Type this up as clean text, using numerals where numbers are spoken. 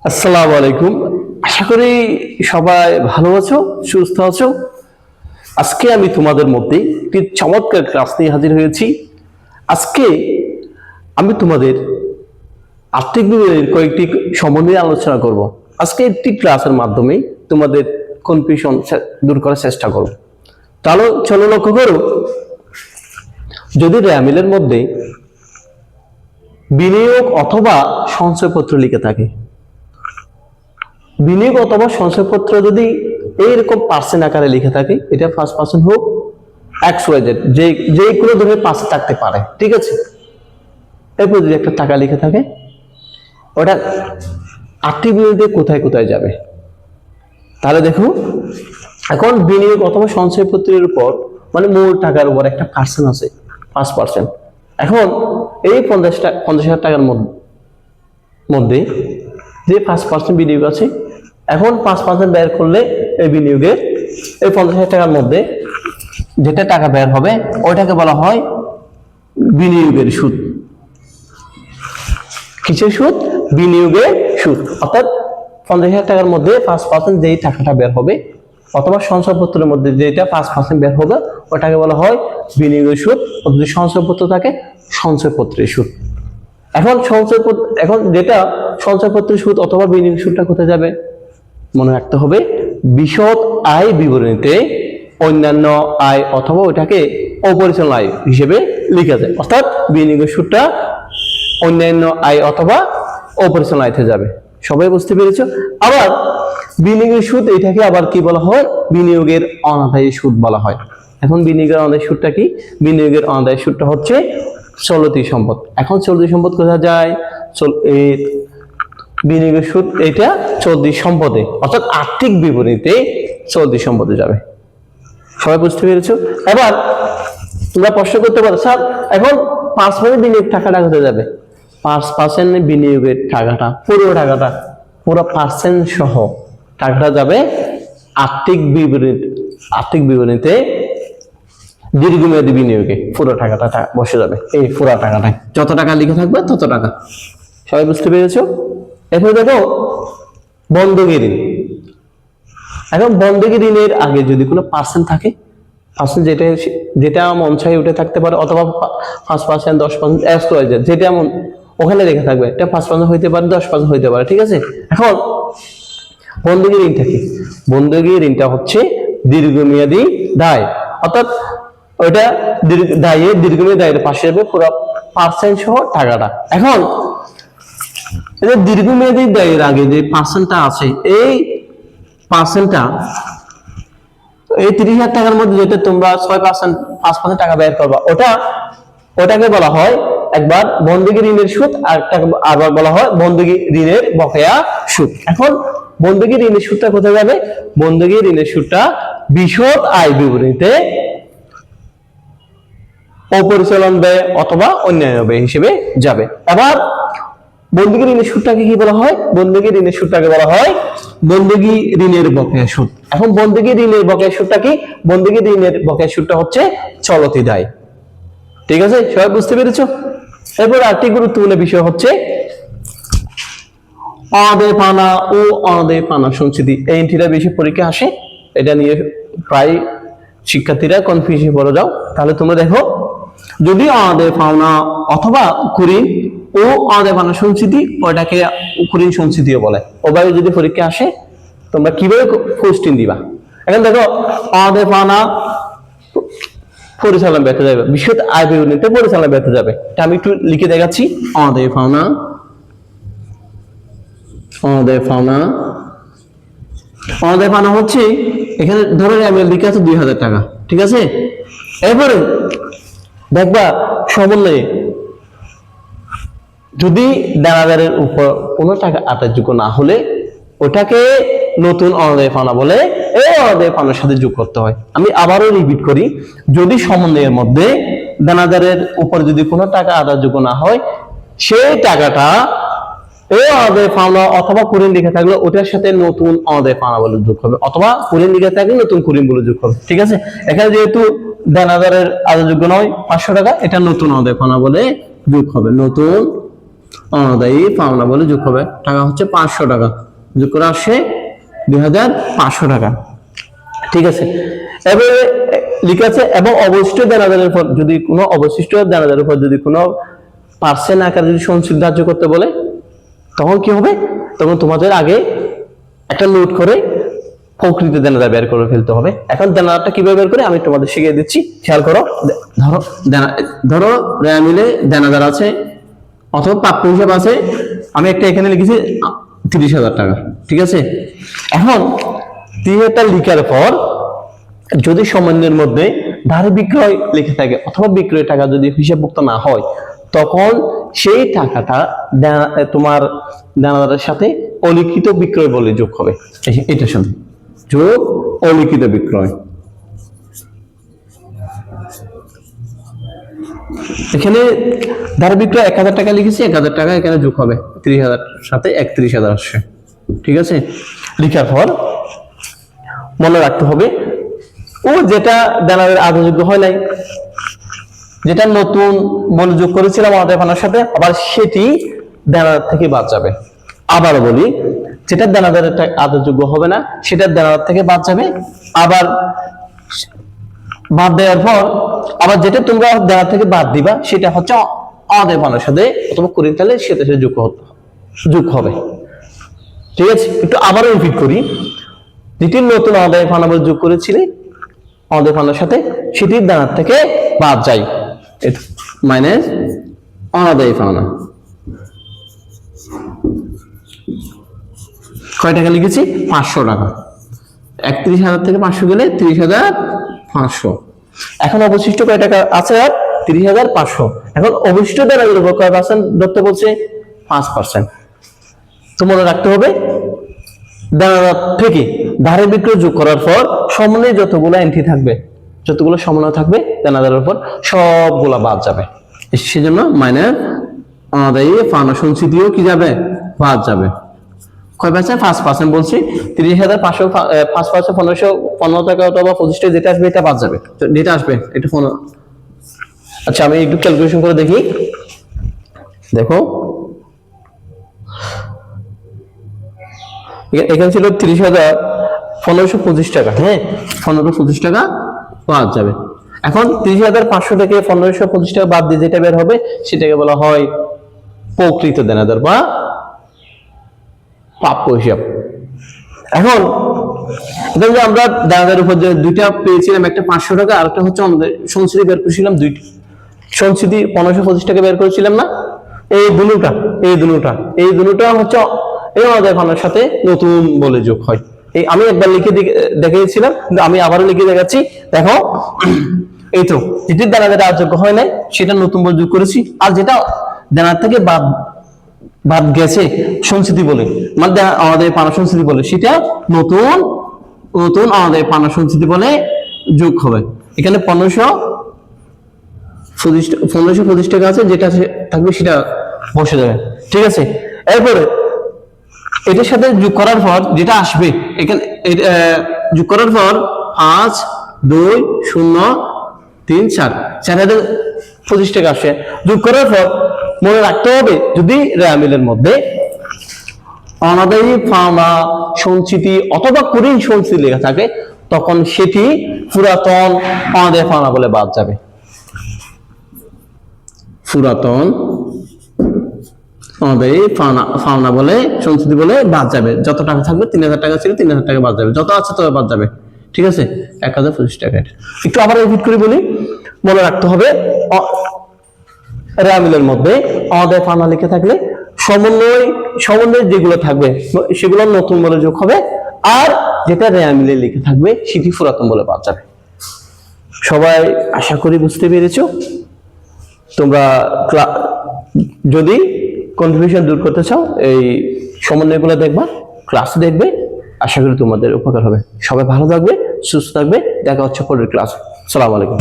আসসালামু আলাইকুম। আশা করি সবাই ভালো আছো, সুস্থ আছো। আজকে আমি তোমাদের মধ্যে একটি চমৎকার ক্লাস নিয়ে হাজির হয়েছি। আজকে আমি তোমাদের আর্থিক বিবরণীর কয়েকটি সম্বন্ধে আলোচনা করব। আজকে একটি ক্লাসের মাধ্যমে তোমাদের কনফিউশন দূর করার চেষ্টা করব। তাহলে চলো লক্ষ্য করো, যদি র্যামিলের মধ্যে বিনিয়োগ অথবা সঞ্চয়পত্র লিখে থাকে, বিনিয়োগ অথবা সঞ্চয়পত্র যদি এইরকম পার্সেন্ট আকারে লিখে থাকে, এটা ফার্স্ট পার্সন হোক XYZ, যে কোনো ধরনের পাশে থাকতে পারে, ঠিক আছে। এরপর যদি একটা টাকা লিখে থাকে, ওটা আর্থিক বিবরণীতে কোথায় কোথায় যাবে। তাহলে দেখো, এখন বিনিয়োগ অথবা সঞ্চয়পত্রের উপর মানে মূল টাকার উপর একটা পার্সেন্ট আছে 5%। এখন এই 50,000 টাকার মধ্যে যে 5% বিনিয়োগ আছে, এখন 5% বের করলে এই বিনিয়োগের এই 50,000 টাকার মধ্যে যেটা টাকা বের হবে ওইটাকে বলা হয় বিনিয়োগের সুদ। কিসের সুদ? বিনিয়োগের সুদ। অর্থাৎ 50,000 টাকার মধ্যে 5% যেই টাকাটা বের হবে, অথবা সঞ্চয়পত্রের মধ্যে যেটা 5% বের হবে, ওটাকে বলা হয় বিনিয়োগের সুদ। যদি সঞ্চয়পত্র থাকে, সঞ্চয়পত্রের সুদ। এখন যেটা সঞ্চয়পত্রের সুদ অথবা বিনিয়োগ সুদটা কোথায় যাবে মনে রাখতে হবে, বিশদ আয় বিবরণীতে অন্যান্য আয় অথবা ওটাকে অপরিচালন আয় হিসেবে লিখা যায়। অর্থাৎ বিনিয়োগের সুদটা অন্যান্য আয় অথবা অপরিচালন আয়তে যাবে। সবাই বুঝতে পেরেছো? আবার বিনিয়োগের সুদ এটাকে আবার কি বলা হয়? বিনিয়োগের অনাদায়ী সুদ বলা হয়। এখন বিনিয়োগের অনাদায়ী সুদটা কি? বিনিয়োগের অনাদায়ী সুদটা হচ্ছে চলতি সম্পদ। এখন চলতি সম্পদ কোথায় যায়? বিনিয়োগের সুদ এটা চলতি সম্পদে, অর্থাৎ আর্থিক বিবরণীতে চলতি সম্পদে যাবে। সবাই বুঝতে পেরেছো? এবার তোমরা প্রশ্ন করতে পারো, স্যার এখন 5% বিনিয়োগ টাকাটা কোথায় যাবে? 5% বিনিয়োগের টাকাটা, পুরো পার্সেন্ট সহ টাকাটা যাবে আর্থিক বিবরণীতে দীর্ঘমেয়াদী বিনিয়োগে। পুরো টাকাটা বসে যাবে এই পুরো টাকাটাই, যত টাকা লিখে থাকবে তত টাকা। সবাই বুঝতে পেরেছো? এরপরে দেখো বন্ধকি ঋণ। এখন বন্ধকি ঋণের আগে যদি কোনো পার্সেন্ট থাকে, পার্সেন্ট যেটা মন চাই উঠে থাকতে পারে, অথবা 5%, 10%, যেটা এমন ওখানে লেখা থাকবে, এটা 5% হইতে পারে, 10% হইতে পারে, ঠিক আছে। এখন বন্ধকি ঋণটা কি? বন্ধকি ঋণটা হচ্ছে দীর্ঘমেয়াদী দায়, অর্থাৎ ওইটা দীর্ঘমেয়াদী দায়ের পাশে যাবে পুরো পার্সেন্ট সহ টাকাটা। এখন দীর্ঘমেয়াদী দায়ের আগে যে পার্সেন্টটা আছে, এই পার্সেন্টটা এই 30,000 টাকার মধ্যে যেটা তোমরা 6%, 5% টাকা ব্যয় করবা, ওটাকে বলা হয় একবার বন্ধকি ঋণের সুদ, আবার বলা হয় বন্ধকি ঋণের বকেয়া সুদ। এখন বন্ধকি ঋণের সুদটা কোথায় যাবে? বন্ধকি ঋণের সুদটা বিশদ আয় বিবরণীতে অপরিচালন ব্যয় অথবা অন্যান্য ব্যয় হিসেবে যাবে। এবার বন্ধকি ঋণের সুদটাকে কি বলা হয়? বন্ধকি ঋণের সুদটাকে বলা হয় বন্ধকি ঋণের বকেয়া সুদ। এখন বন্ধকি ঋণের বকেয়া সুদটা কি? বন্ধকি ঋণের বকেয়া সুদটা হচ্ছে চলতি দায়, ঠিক আছে। সবাই বুঝতে পেরেছো? এরপর আরেকটি গুরুত্বপূর্ণ বিষয় হচ্ছে অনাদায়ী পাওনা ও অনাদায়ী পাওনা সঞ্চিতি। এই এন্ট্রিটা বেশি পরীক্ষা আসে, এটা নিয়ে প্রায় শিক্ষার্থীরা কনফিউশন পড়ে যাও। তাহলে তোমরা দেখো, যদি অনাদায়ী পাওনা অথবা কুঋণ ও অনাদায়ী পাওনা সঞ্চিতি, ওটাকে কুঋণ সঞ্চিতিও বলে। ওভাবে যদি পরীক্ষা আসে, তোমরা কিভাবে কোশ্চেন দিবা। এখন দেখো, অনাদায়ী পাওনা পরিচালনা ব্যর্থ যাবে, বিশদ আয় বিবরণীতে পরিচালনা ব্যর্থ যাবে। এটা আমি একটু লিখে দেখাচ্ছি। অনাদায়ী পাওনা হচ্ছে, এখানে ধরে আমি লিখে আছে 2,000 টাকা, ঠিক আছে। এরপরে দেখবা সমন্বয়ে যদি দানাদারের উপর কোনো টাকা আদায়যোগ্য না হলে, ওটাকে নতুন অনাদায়ী পাওনা বলে। এই অনাদায়ী পাওনার সাথে যোগ করতে হয়। আমি আবারও রিপিট করি, যদি সমন্বয়ের মধ্যে দানাদারের উপর যদি কোনো টাকা আদায়যোগ্য না হয়, সেই টাকাটা এই অনাদায়ী পাওনা অথবা কুঋণ লিখে থাকলে ওটার সাথে নতুন অনাদায়ী পাওনা বলে যোগ হবে, অথবা কুঋণ লিখে থাকলে নতুন কুঋণ বলে যোগ হবে, ঠিক আছে। এখানে যেহেতু দানাদারের আদায়যোগ্য নয় 500 টাকা, এটা নতুন অনাদায়ী পাওনা বলে যোগ হবে, নতুন অনাদায়ী পাওনা বলে যোগ হবে। টাকা হচ্ছে 500 টাকা, যোগ করে আসে 2500 টাকা। ঠিক আছে, এবারে লিখা আছে এবং অবশিষ্ট দেনাদারের উপর যদি কোনো অবশিষ্ট দেনাদারের উপর যদি কোনো পার্সেন্ট আকারে যদি সঞ্চিত ধার্য করতে বলে, তখন কি হবে? তখন তোমাদের আগে একটা নোট করে প্রকৃত দেনাদার বের করে ফেলতে হবে। এখন দেনাদারটা কিভাবে বের করে আমি তোমাদের শিখিয়ে দিচ্ছি, খেয়াল করো। ধরো রেয়া মিলে দেনাদার আছে অথবা প্রাপ্য হিসাব আছে, আমি একটা এখানে লিখেছি 30,000 টাকা। ঠিক আছে, এখন 30,000 টাকা লিখার পর যদি সমন্বয়ের মধ্যে ধারে বিক্রয় লিখে থাকে অথবা বিক্রয় টাকা যদি হিসাবভুক্ত না হয়, তখন সেই টাকাটা তোমার দেনাদারের সাথে অলিখিত বিক্রয় বলে যোগ হবে। এটার সাথে যোগ অলিখিত বিক্রয়। এখানে ধারে বিক্রয় 1,000 টাকা লিখেছি, 1,000 টাকা এখানে যোগ হবে 30,000 সাথে 31,000 আসছে। ঠিক আছে, লিখার পর মনে রাখতে হবে ও যেটা দেনাদারের আদায়যোগ্য হয় নাই, যেটা নতুন বলে যোগ করেছিলাম আমাদের পাওনার সাথে, আবার সেটি দেনাদার থেকে বাদ যাবে। আবার বলি, যেটা দেনাদারের আদায়যোগ্য হবে না সেটা দেনাদার থেকে বাদ যাবে। আবার বাদ দেওয়ার পর আবার যেটা তোমরা দেনাদার থেকে বাদ দিবা সেটা হচ্ছে আমাদের পাওনার সাথে অথবা কুড়িটালে সেটা যোগ হবে। ঠিক আছে, একটু আবারও রিপিট করি। যেটি নতুন আদায় পাওনা বলে যোগ করেছিলে আমাদের পাওনার সাথে, সেটির দেনাদার থেকে বাদ যায়, মাইনাস অনাদায়ী পাওনা। কয় টাকা লিখেছি? 500 টাকা। 31,000 থেকে 500 গেলে 30,500। এখন অবশিষ্ট কয় টাকা আছে? আর 30,500। এখন অবশিষ্ট দেনাদারের উপর কয় পার্সেন্ট ধরতে বলছে? 5%। তো মনে রাখতে হবে দেনাদার থেকে ধারে বিক্রয় যোগ করার পর সমন্বয়ে যতগুলো এন্ট্রি থাকবে, যতগুলো সমন্বয় থাকবে দেনাদারের উপর, সবগুলা বাদ যাবে। সেজন্য মাইনাস অনাদায়ী পাওনা সঞ্চিতিও কি যাবে? বাদ যাবে। কয় পার্সেন্ট? 5% বলছি। 30,500 5% 1,515 টাকা অথবা 25 টাকা যেটা আসবে এটা বাদ যাবে। যেটা আসবে এটা 15। আচ্ছা, আমি একটু ক্যালকুলেশন করে দেখি। দেখো, এখানে ছিল 30,000, 1,525 টাকা। হ্যাঁ, 1,525 টাকা বাদ যাবে। এখন 30,500 থেকে 1,525 টাকা বাদ দিয়ে যেটা বের হবে সেটাকে বলা হয় প্রকৃত দেনাদার বা প্রাপ্য হিসাব। এখন আমরা দেনাদারের উপর যে দুইটা পেয়েছিলাম, একটা 500 টাকা আর একটা হচ্ছে আমাদের সঞ্চিতি বের করেছিলাম, দুইটা সঞ্চিতি 1,525 টাকা বের করেছিলাম না? এই দুটোটা হচ্ছে এই আমাদের পাওনার সাথে নতুন বলে যোগ হয়। এই আমি একবার লিখে দেখিয়েছিলাম, কিন্তু আমি আবারও লিখে দেখাচ্ছি। দেখো, এই তো যেটির দেনাদারের আদায়যোগ্য হয় নাই সেটা নতুন বলে যোগ করেছি, আর যেটা দেনাদার থেকে বাদ গেছে সঞ্চিতি বলে, মানে আমাদের পাওনা সঞ্চিতি বলে, সেটা নতুন আমাদের পাওনা সঞ্চিতি বলে যোগ হবে। এখানে 1,525 টাকা আছে, যেটা থাকবে সেটা বসে যাবে। ঠিক আছে, এরপরে এটার সাথে যোগ করার পর যেটা আসবে, এখানে যোগ করার পর 5, 2, 0, 3, 4 4,025 টাকা আসে। যোগ করার পর মনে রাখতে হবে যদি রেয়া মিলের মধ্যে অনাদায়ী পাওনা সঞ্চিতি অথবা কুড়ি সঞ্চিতি লেখা থাকে, তখন সেটি পুরাতন অনাদায়ী পাওনা বলে বাদ যাবে। পুরাতন অনাদায়ী পাওনা বলে সঞ্চিতি বলে বাদ যাবে। যত টাকা থাকবে, 3,000 টাকা ছিল 3,000 টাকা বাদ যাবে, যত আছে তত বাদ যাবে। ঠিক আছে, 1,025 টাকা। একটু আবার রিপিট করে বলি, মনে রাখতে হবে রেয়া মিলের মধ্যে অনাদায়ী পাওনা লিখে থাকলে সমন্বয় যেগুলো থাকবে সেগুলো নতুন বলে যোগ হবে, আর যেটা রেয়া মিলে লিখে থাকবে সেটি পুরাতন বলে বাদ যাবে। সবাই আশা করি বুঝতে পেরেছো। তোমরা যদি কনফিউশন দূর করতে চাও এই সমন্বয়গুলো দেখবা, ক্লাস দেখবে, আশা করি তোমাদের উপকার হবে। সবাই ভালো থাকবে, সুস্থ থাকবে, দেখা হচ্ছে পরের ক্লাস। আসসালামু আলাইকুম।